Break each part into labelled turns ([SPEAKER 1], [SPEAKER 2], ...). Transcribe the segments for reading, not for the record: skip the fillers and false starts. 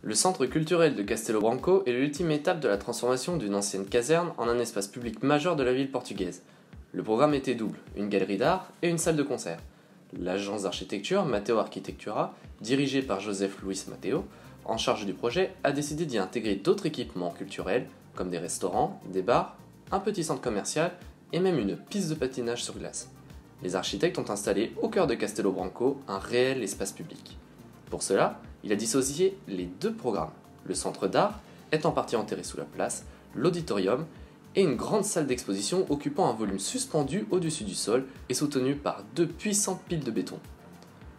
[SPEAKER 1] Le centre culturel de Castelo Branco est l'ultime étape de la transformation d'une ancienne caserne en un espace public majeur de la ville portugaise. Le programme était double, une galerie d'art et une salle de concert. L'agence d'architecture Mateo Arquitectura, dirigée par Joseph Luis Mateo, en charge du projet, a décidé d'y intégrer d'autres équipements culturels, comme des restaurants, des bars, un petit centre commercial et même une piste de patinage sur glace. Les architectes ont installé au cœur de Castelo Branco un réel espace public. Pour cela, il a dissocié les deux programmes. Le centre d'art est en partie enterré sous la place, l'auditorium et une grande salle d'exposition occupant un volume suspendu au-dessus du sol et soutenu par deux puissantes piles de béton.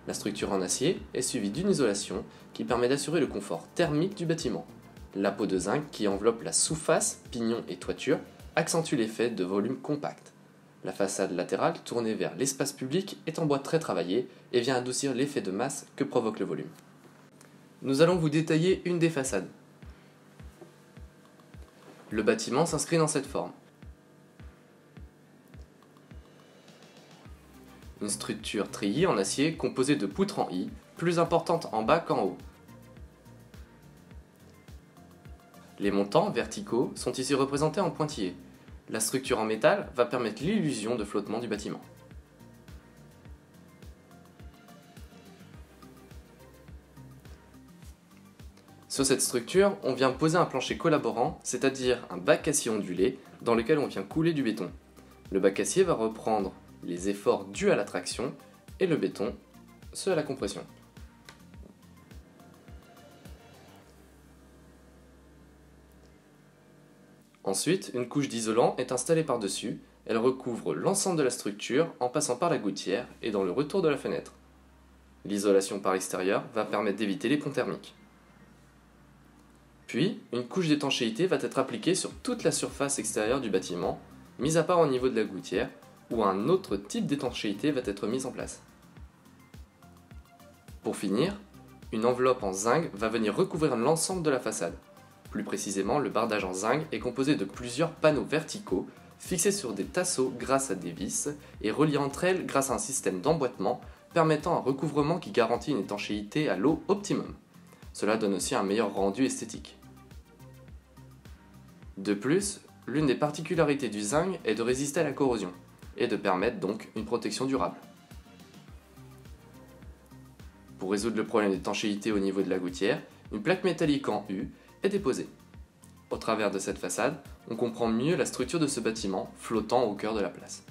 [SPEAKER 1] La structure en acier est suivie d'une isolation qui permet d'assurer le confort thermique du bâtiment. La peau de zinc qui enveloppe la sous-face, pignon et toiture accentue l'effet de volume compact. La façade latérale tournée vers l'espace public est en bois très travaillé et vient adoucir l'effet de masse que provoque le volume. Nous allons vous détailler une des façades. Le bâtiment s'inscrit dans cette forme. Une structure treillis en acier composée de poutres en I, plus importantes en bas qu'en haut. Les montants verticaux sont ici représentés en pointillés. La structure en métal va permettre l'illusion de flottement du bâtiment. Sur cette structure, on vient poser un plancher collaborant, c'est-à-dire un bac acier ondulé dans lequel on vient couler du béton. Le bac acier va reprendre les efforts dus à la traction et le béton, ceux à la compression. Ensuite, une couche d'isolant est installée par-dessus, elle recouvre l'ensemble de la structure en passant par la gouttière et dans le retour de la fenêtre. L'isolation par l'extérieur va permettre d'éviter les ponts thermiques. Puis, une couche d'étanchéité va être appliquée sur toute la surface extérieure du bâtiment, mis à part au niveau de la gouttière, où un autre type d'étanchéité va être mis en place. Pour finir, une enveloppe en zinc va venir recouvrir l'ensemble de la façade. Plus précisément, le bardage en zinc est composé de plusieurs panneaux verticaux fixés sur des tasseaux grâce à des vis et reliés entre elles grâce à un système d'emboîtement permettant un recouvrement qui garantit une étanchéité à l'eau optimum. Cela donne aussi un meilleur rendu esthétique. De plus, l'une des particularités du zinc est de résister à la corrosion et de permettre donc une protection durable. Pour résoudre le problème d'étanchéité au niveau de la gouttière, une plaque métallique en U est déposée. Au travers de cette façade, on comprend mieux la structure de ce bâtiment flottant au cœur de la place.